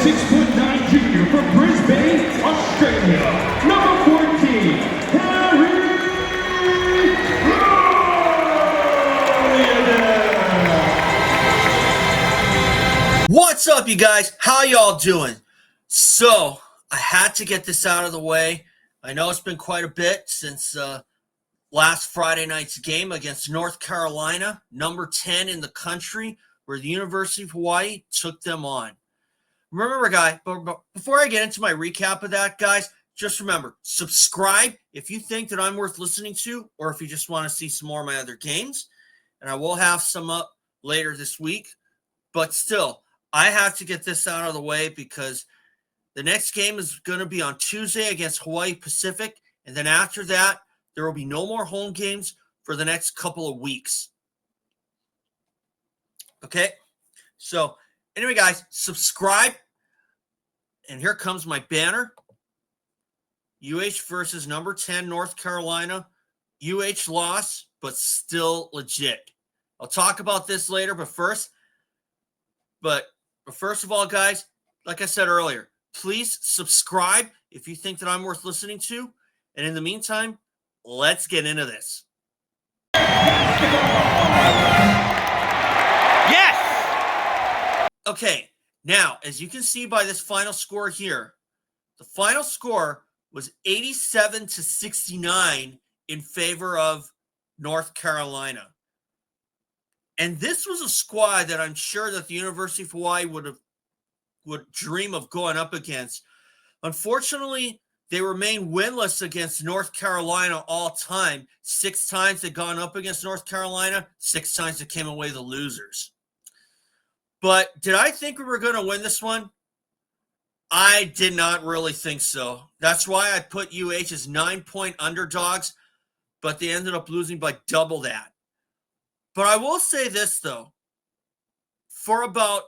6'9" junior from Brisbane, Australia, number 14, Harry. What's up, you guys? How y'all doing? So, I had to get this out of the way. I know it's been quite a bit since last Friday night's game against North Carolina, number 10 in the country, where the University of Hawaii took them on. Remember, guys, but before I get into my recap of that, guys, just remember, subscribe if you think that I'm worth listening to, or if you just want to see some more of my other games. And I will have some up later this week. But still, I have to get this out of the way because the next game is going to be on Tuesday against Hawaii Pacific. And then after that, there will be no more home games for the next couple of weeks. Okay? So, anyway, guys, subscribe. And here comes my banner. UH versus number 10, North Carolina. UH loss, but still legit. I'll talk about this later, but first of all, guys, like I said earlier, please subscribe if you think that I'm worth listening to. And in the meantime, let's get into this. Yes! Okay, now, as you can see by this final score here, the final score was 87-69 in favor of North Carolina. And this was a squad that I'm sure that the University of Hawaii would dream of going up against. Unfortunately, they remain winless against North Carolina all time. 6 times they've gone up against North Carolina, 6 times they came away the losers. But did I think we were going to win this one? I did not really think so. That's why I put UH as 9-point underdogs, but they ended up losing by double that. But I will say this, though. For about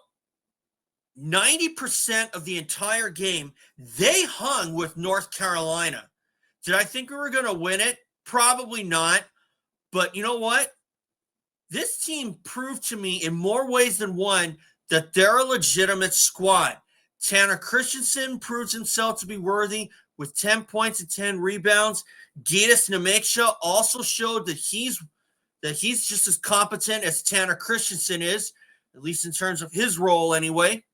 90% of the entire game, they hung with North Carolina. Did I think we were going to win it? Probably not. But you know what? This team proved to me in more ways than one that they're a legitimate squad. Tanner Christensen proves himself to be worthy with 10 points and 10 rebounds. Gytis Nemeikša also showed that he's just as competent as Tanner Christensen is, at least in terms of his role anyway,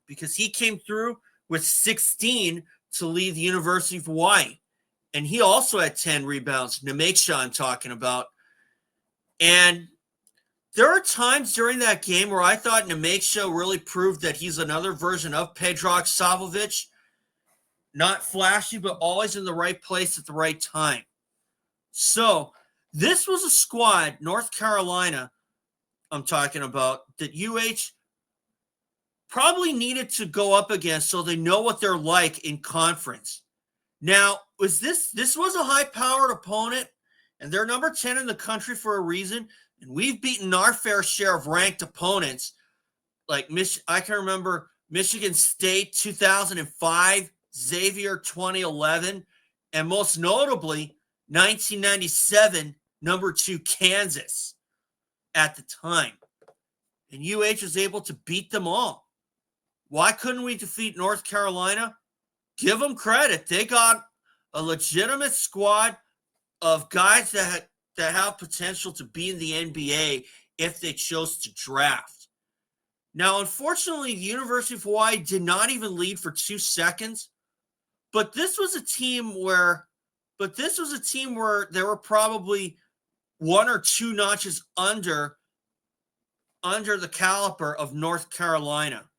because he came through with 16 to lead the University of Hawaii. And he also had 10 rebounds, Nemeikša I'm talking about. And there are times during that game where I thought Nemeikša really proved that he's another version of Predrag Savljević. Not flashy, but always in the right place at the right time. So this was a squad, North Carolina, I'm talking about, that UH probably needed to go up against so they know what they're like in conference. Now, this was a high-powered opponent, and they're number 10 in the country for a reason, and we've beaten our fair share of ranked opponents. Like, I can remember Michigan State 2005, Xavier 2011, and most notably, 1997, number 2 Kansas at the time. And UH was able to beat them all. Why couldn't we defeat North Carolina? Give them credit. They got a legitimate squad of guys that have potential to be in the NBA if they chose to draft. Now, unfortunately, the University of Hawaii did not even lead for 2 seconds. But this was a team where there were probably 1 or 2 notches under the caliber of North Carolina.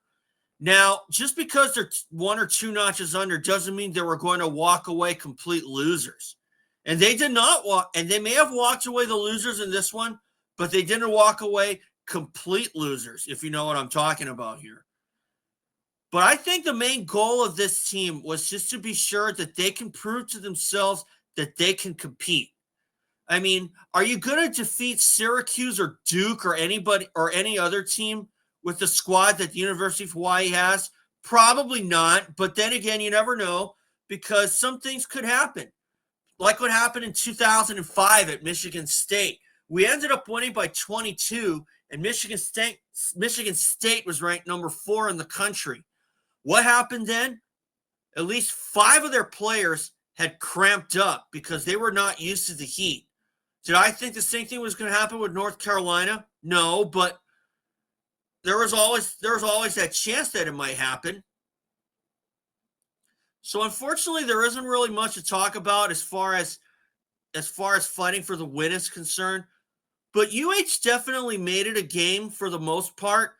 Now, just because they're 1 or 2 notches under doesn't mean they were going to walk away complete losers. And they did not walk, and they may have walked away the losers in this one, but they didn't walk away complete losers, if you know what I'm talking about here. But I think the main goal of this team was just to be sure that they can prove to themselves that they can compete. I mean, are you going to defeat Syracuse or Duke or anybody or any other team with the squad that the University of Hawaii has? Probably not. But then again, you never know, because some things could happen. Like what happened in 2005 at Michigan State. We ended up winning by 22, and Michigan State was ranked number 4 in the country. What happened then? At least 5 of their players had cramped up because they were not used to the heat. Did I think the same thing was going to happen with North Carolina? No, but there was always that chance that it might happen. So unfortunately, there isn't really much to talk about as far as fighting for the win is concerned. But UH definitely made it a game for the most part.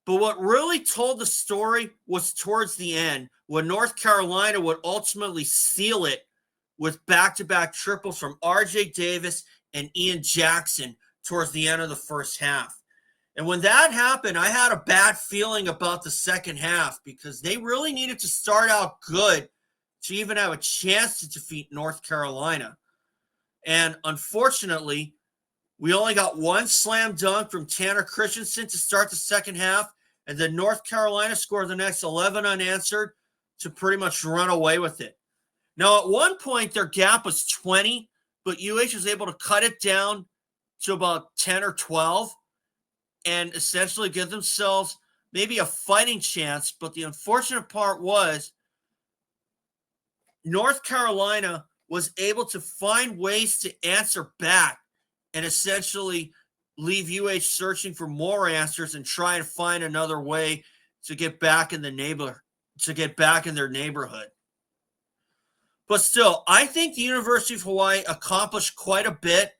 But what really told the story was towards the end, when North Carolina would ultimately seal it with back-to-back triples from R.J. Davis and Ian Jackson towards the end of the first half. And when that happened, I had a bad feeling about the second half because they really needed to start out good to even have a chance to defeat North Carolina. And unfortunately, we only got one slam dunk from Tanner Christensen to start the second half, and then North Carolina scored the next 11 unanswered to pretty much run away with it. Now, at one point, their gap was 20, but UH was able to cut it down to about 10 or 12 and essentially give themselves maybe a fighting chance. But the unfortunate part was North Carolina was able to find ways to answer back and essentially leave UH searching for more answers and try and find another way to get back in their neighborhood. But still, I think the University of Hawaii accomplished quite a bit.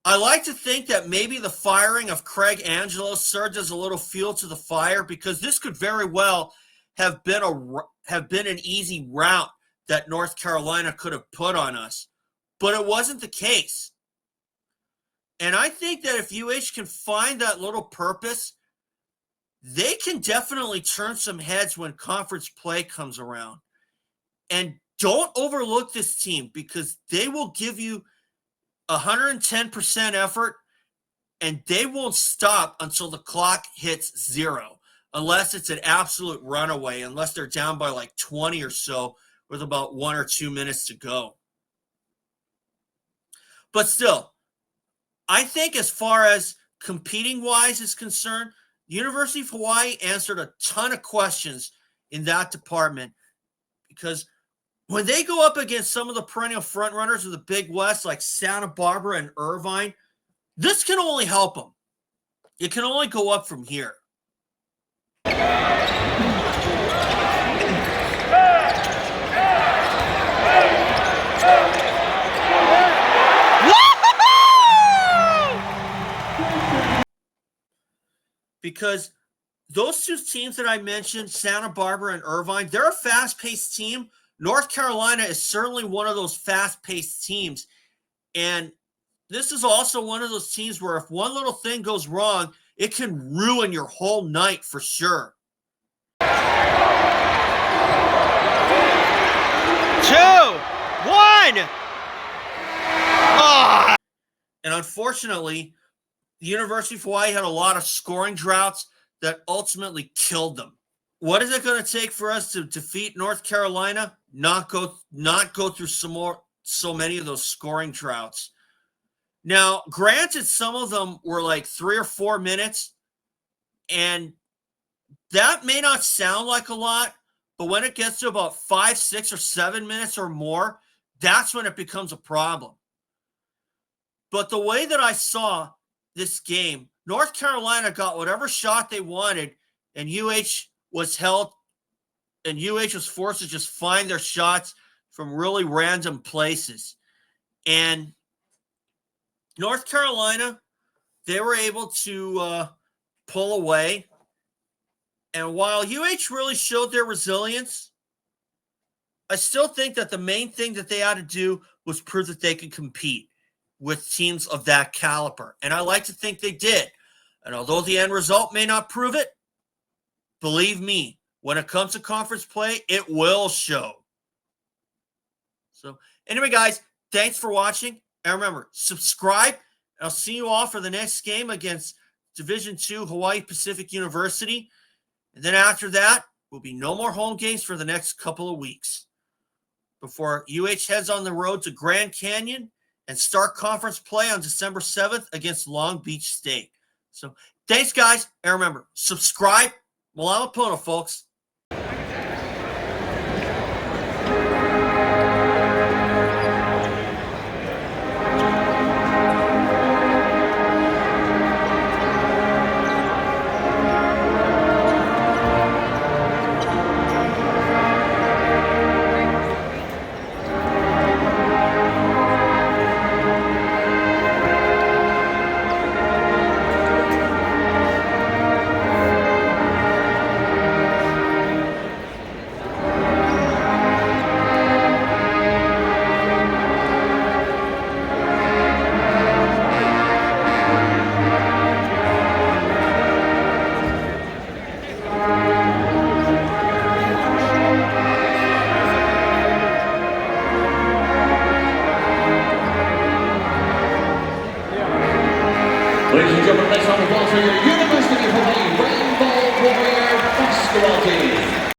I like to think that maybe the firing of Craig Angelo served as a little fuel to the fire, because this could very well have been an easy route that North Carolina could have put on us. But it wasn't the case. And I think that if UH can find that little purpose, they can definitely turn some heads when conference play comes around. And don't overlook this team, because they will give you 110% effort, and they won't stop until the clock hits 0, unless it's an absolute runaway, unless they're down by like 20 or so with about 1 or 2 minutes to go. But still, I think as far as competing-wise is concerned, the University of Hawaii answered a ton of questions in that department, because when they go up against some of the perennial frontrunners of the Big West like Santa Barbara and Irvine, this can only help them. It can only go up from here. Because those two teams that I mentioned, Santa Barbara and Irvine, they're a fast-paced team. North Carolina is certainly one of those fast-paced teams. And this is also one of those teams where if one little thing goes wrong, it can ruin your whole night for sure. 2, 1. Oh. And unfortunately, the University of Hawaii had a lot of scoring droughts that ultimately killed them. What is it going to take for us to defeat North Carolina? Not go through so many of those scoring droughts. Now, granted, some of them were like 3 or 4 minutes, and that may not sound like a lot, but when it gets to about 5, 6, or 7 minutes or more, that's when it becomes a problem. But the way that I saw this game, North Carolina got whatever shot they wanted, and UH was held, and UH was forced to just find their shots from really random places. And North Carolina, they were able to pull away. And while UH really showed their resilience, I still think that the main thing that they had to do was prove that they could compete with teams of that caliber. And I like to think they did. And although the end result may not prove it, believe me, when it comes to conference play, it will show. So anyway, guys, thanks for watching. And remember, subscribe. I'll see you all for the next game against Division II Hawaii Pacific University. And then after that, will be no more home games for the next couple of weeks before UH heads on the road to Grand Canyon and start conference play on December 7th against Long Beach State. So thanks, guys. And remember, subscribe. Malama Pono, folks. Ladies and gentlemen, next on the ball,